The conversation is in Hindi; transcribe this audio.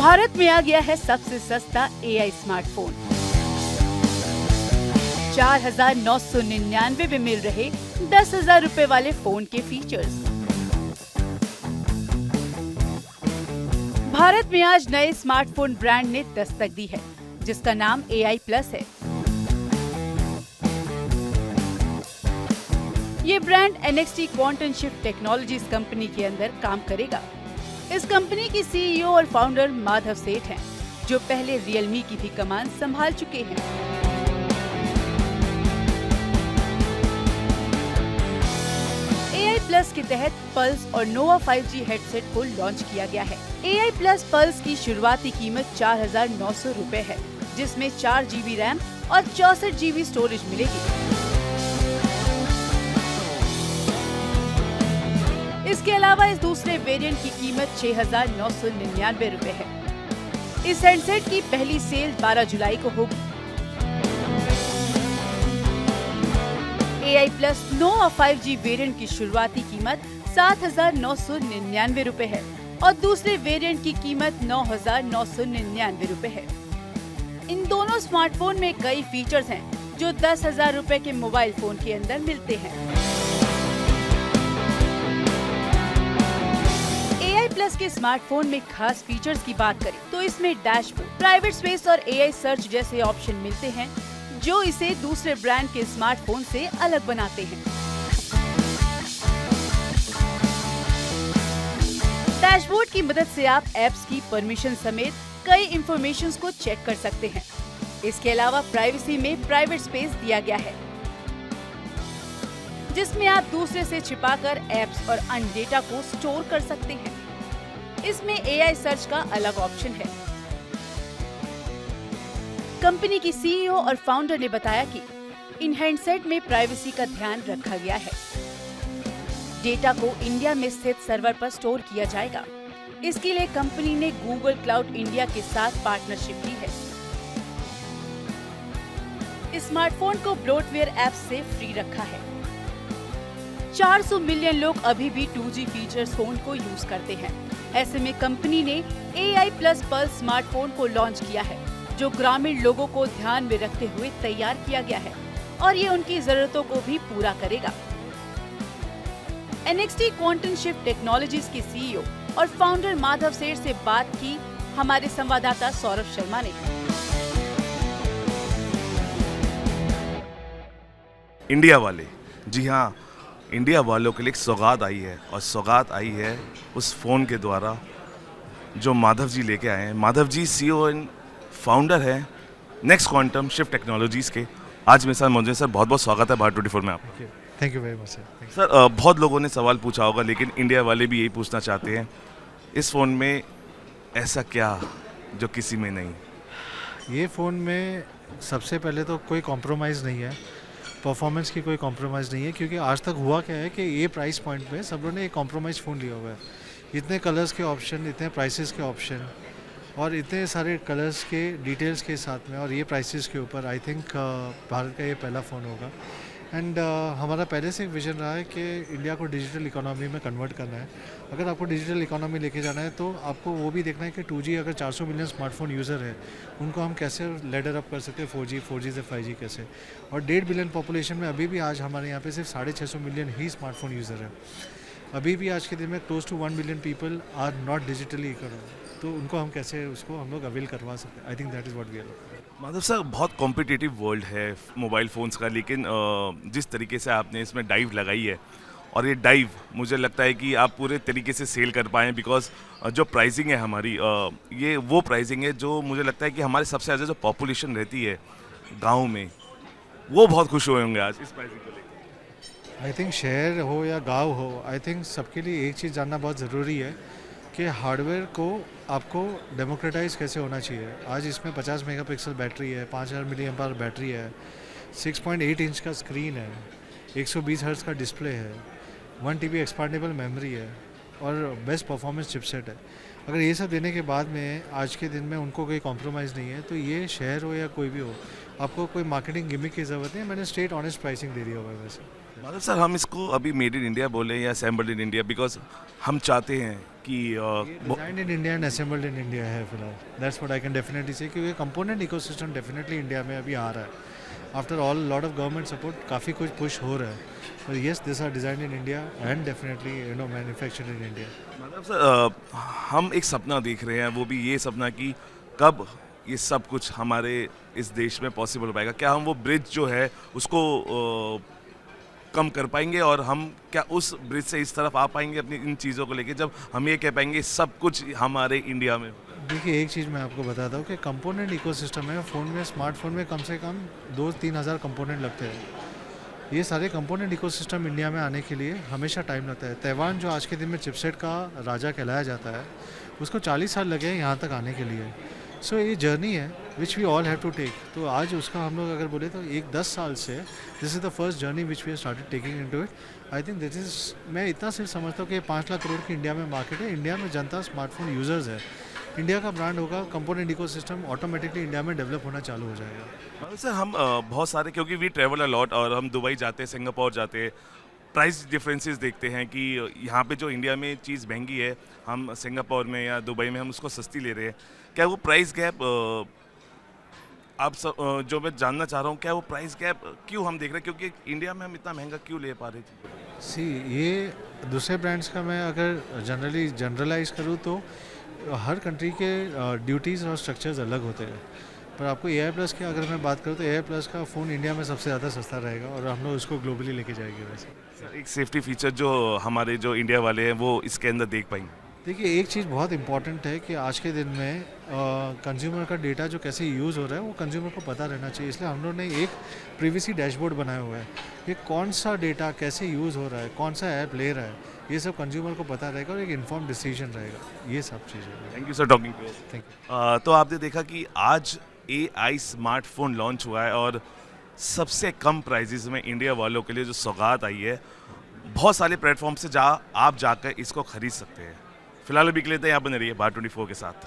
भारत में आ गया है सबसे सस्ता AI स्मार्टफोन। 4,999 में मिल रहे 10,000 रुपए वाले फोन के फीचर्स। भारत में आज नए स्मार्टफोन ब्रांड ने दस्तक दी है, जिसका नाम AI Plus है। ये brand NXT quantum shift technologies company के अंदर काम करेगा। इस कंपनी की CEO और फाउंडर माधव सेठ हैं, जो पहले Realme की भी कमान संभाल चुके हैं। AI Plus के तहत पल्स और नोवा 5G हेडसेट को लॉन्च किया गया है। AI Plus पल्स की शुरुआती कीमत 4,900 रुपए है, जिसमें 4 GB रैम और 64 GB स्टोरेज मिलेगी। इसके अलावा इस दूसरे वेरिएंट की कीमत 6,999 रुपए है। इस हेडसेट की पहली सेल 12 जुलाई को होगी। AI Plus नोवा 5G वेरिएंट की शुरुआती कीमत 7,999 रुपए है और दूसरे वेरिएंट की कीमत 9,999 रुपए है। इन दोनों स्मार्टफोन में कई फीचर्स हैं, जो 10,000 रुपए के मोबाइल फोन के अंदर मिलते हैं। AI Plus के स्मार्टफोन में खास फीचर्स की बात करें तो इसमें डैशबोर्ड, प्राइवेट स्पेस और AI सर्च जैसे ऑप्शन मिलते हैं, जो इसे दूसरे ब्रांड के स्मार्टफोन से अलग बनाते हैं। डैशबोर्ड की मदद से आप ऐप्स की परमिशन समेत कई इंफॉर्मेशंस को चेक कर सकते हैं। इसके अलावा प्राइवेसी में प्राइवेट स्पेस दिया गया है, जिसमें आप दूसरे से छिपाकर ऐप्स और अन्य डेटा को स्टोर कर सकते हैं। इसमें AI सर्च का अलग ऑप्शन है। कंपनी की CEO और फाउंडर ने बताया कि इन हैंडसेट में प्राइवेसी का ध्यान रखा गया है। डेटा को इंडिया में स्थित सर्वर पर स्टोर किया जाएगा। इसके लिए कंपनी ने गूगल क्लाउड इंडिया के साथ पार्टनरशिप की है। इस स्मार्टफोन को ब्लोटवेयर ऐप से फ्री रखा है। 400 मिलियन लोग अभी भी 2G फीचर्स फोन को यूज करते हैं। ऐसे में कंपनी ने AI Plus पल्स स्मार्टफोन को लॉन्च किया है, जो ग्रामीण लोगों को ध्यान में रखते हुए तैयार किया गया है और ये उनकी जरूरतों को भी पूरा करेगा। NXT क्वांटम शिफ्ट टेक्नोलॉजीज के CEO और फाउंडर माधव सेठ से बात की हमारे संवाददाता सौरभ शर्मा ने। इंडिया वाले, जी हाँ, इंडिया वालों के लिए एक सौगात आई है और सौगात आई है उस फ़ोन के द्वारा जो माधव जी लेके आए हैं। Madhav ji CEO and founder हैं नेक्स्ट क्वांटम शिफ्ट टेक्नोलॉजीज़ के। आज मेरे साथ मौजूद हैं। सर, बहुत बहुत स्वागत है भारत 24 में आपका। Thank you very much sir, बहुत लोगों ने सवाल पूछा होगा, लेकिन इंडिया वाले भी यही पूछना चाहते हैं, इस फ़ोन में ऐसा क्या जो किसी में नहीं? ये फ़ोन में सबसे पहले तो कोई कॉम्प्रोमाइज़ नहीं है, परफॉर्मेंस की कोई कॉम्प्रोमाइज़ नहीं है, क्योंकि आज तक हुआ क्या है कि ये प्राइस पॉइंट पे सब लोगों ने एक कॉम्प्रोमाइज़ फ़ोन लिया हुआ है। इतने कलर्स के ऑप्शन, इतने प्राइसेस के ऑप्शन और इतने सारे कलर्स के डिटेल्स के साथ में, और ये प्राइसेस के ऊपर आई थिंक भारत का ये पहला फ़ोन होगा। एंड हमारा पहले से एक विजन रहा है कि इंडिया को डिजिटल इकोनॉमी में कन्वर्ट करना है। अगर आपको डिजिटल इकोनॉमी लेके जाना है तो आपको वो भी देखना है कि 2G अगर 400 मिलियन स्मार्टफोन यूज़र है, उनको हम कैसे लेडर अप कर सकते हैं 4G से 5G कैसे। और 1.5 बिलियन पॉपुलेशन में अभी भी आज हमारे यहाँ पे सिर्फ 650 मिलियन ही स्मार्टफोन यूज़र है। अभी भी आज के दिन में close to 1 billion people are not digitally economy, तो उनको हम कैसे उसको हम लोग अवेल करवा सकते हैं। I think that is what we are. Madhav sir, बहुत कॉम्पिटिटिव वर्ल्ड है मोबाइल फ़ोन्स का, लेकिन जिस तरीके से आपने इसमें डाइव लगाई है, और ये डाइव मुझे लगता है कि आप पूरे तरीके से सेल कर पाएँ, बिकॉज जो प्राइसिंग है हमारी, ये वो प्राइसिंग है जो मुझे लगता है कि हमारे सबसे ज़्यादा जो पॉपुलेशन रहती है गाँव में, वो बहुत खुश हुए होंगे आज इस प्राइसिंग को लेकर। आई थिंक शहर हो या गांव हो, आई थिंक सबके लिए एक चीज़ जानना बहुत ज़रूरी है कि हार्डवेयर को आपको डेमोक्रेटाइज कैसे होना चाहिए। आज इसमें 50 मेगापिक्सल बैटरी है, 5000 मिली एम्पायर बैटरी है, 6.8 इंच का स्क्रीन है, 120 हर्ट्ज़ का डिस्प्ले है, 1 TB एक्सपांडेबल मेमोरी है और बेस्ट परफॉर्मेंस चिपसेट है। अगर ये सब देने के बाद में आज के दिन में उनको कोई कॉम्प्रोमाइज़ नहीं है, तो ये शहर हो या कोई भी हो, आपको कोई मार्केटिंग गिमिक की ज़रूरत नहीं है। मैंने स्ट्रेट ऑनेस्ट प्राइसिंग दे दिया हुआ है वैसे। मतलब सर हम इसको अभी मेड इन इंडिया बोले या असेंबल्ड इन इंडिया, बिकॉज हम चाहते हैं कि designed in India and assembled in India है फिलहाल, that's what I can definitely से, क्योंकि कंपोनेंट इकोसिस्टम डेफिनेटली इंडिया में अभी आ रहा है। After all lot of government support काफ़ी कुछ पुश हो रहा है, पर yes this are design in India and definitely manufactured in India. मतलब सर हम एक सपना देख रहे हैं, वो भी ये सपना कि कब ये सब कुछ हमारे इस देश में पॉसिबल हो पाएगा। क्या हम वो ब्रिज जो है उसको कम कर पाएंगे, और हम क्या उस ब्रिज से इस तरफ आ पाएंगे अपनी इन चीज़ों को लेके, जब हम ये कह पाएंगे सब कुछ हमारे इंडिया में। देखिए एक चीज़ मैं आपको बताता हूँ कि कंपोनेंट इकोसिस्टम है फ़ोन में, स्मार्टफोन में कम से कम 2-3 हज़ार कंपोनेंट लगते हैं। ये सारे कंपोनेंट इकोसिस्टम इंडिया में आने के लिए हमेशा टाइम लगता है। ताइवान जो आज के दिन में चिपसेट का राजा कहलाया जाता है, उसको 40 साल लगे हैं यहाँ तक आने के लिए। सो ये जर्नी है which we all have to take. तो आज उसका हम लोग अगर बोले तो 10 साल से this is the first journey which we started taking into it. I think this is, मैं इतना सिर्फ समझता हूँ कि 5 लाख करोड़ की इंडिया में मार्केट है, इंडिया में जनता स्मार्टफोन यूज़र्स है, इंडिया का ब्रांड होगा, कंपोनेंट इकोसिस्टम ऑटोमेटिकली इंडिया में डेवलप होना चालू हो जाएगा। मतलब सर हम बहुत सारे, क्योंकि वी ट्रैवल अ लॉट और हम दुबई जाते हैं, सिंगापुर जाते हैं, प्राइस डिफरेंसेस देखते हैं कि यहाँ पे जो इंडिया में चीज़ महंगी है, हम सिंगापुर में या दुबई में हम उसको सस्ती ले रहे हैं। क्या वो प्राइस गैप आप जो मैं जानना चाह रहा हूँ, क्या वो प्राइस गैप क्यों हम देख रहे हैं, क्योंकि इंडिया में हम इतना महंगा क्यों ले पा रहे थे? सी ये दूसरे ब्रांड्स का मैं अगर जनरलाइज करूँ तो हर कंट्री के ड्यूटीज़ और स्ट्रक्चर्स अलग होते हैं, पर आपको AI+ की अगर मैं बात करूँ तो AI+ का फ़ोन इंडिया में सबसे ज़्यादा सस्ता रहेगा और हम लोग उसको ग्लोबली लेके जाएंगे। वैसे सर एक सेफ्टी फीचर जो हमारे जो इंडिया वाले हैं वो इसके अंदर देख पाएंगे। देखिए एक चीज़ बहुत इंपॉर्टेंट है कि आज के दिन में कंज्यूमर का डेटा जो कैसे यूज़ हो रहा है वो कंज्यूमर को पता रहना चाहिए, इसलिए हम लोग ने एक प्रिवेसी डैशबोर्ड बनाया हुआ है कि कौन सा डेटा कैसे यूज़ हो रहा है, कौन सा ऐप ले रहा है, ये सब कंज्यूमर को पता रहेगा और एक इन्फॉर्म डिसीजन रहेगा, ये सब चीज़ें। Thank you sir talking to us. Thank you. तो आपने देखा कि आज AI स्मार्टफोन लॉन्च हुआ है और सबसे कम प्राइजेस में इंडिया वालों के लिए जो सौगात आई है, बहुत सारे प्लेटफॉर्म से आप जाकर इसको खरीद सकते हैं। फिलहाल अभी के लिए तो यहाँ बने रहिए भारत 24 के साथ।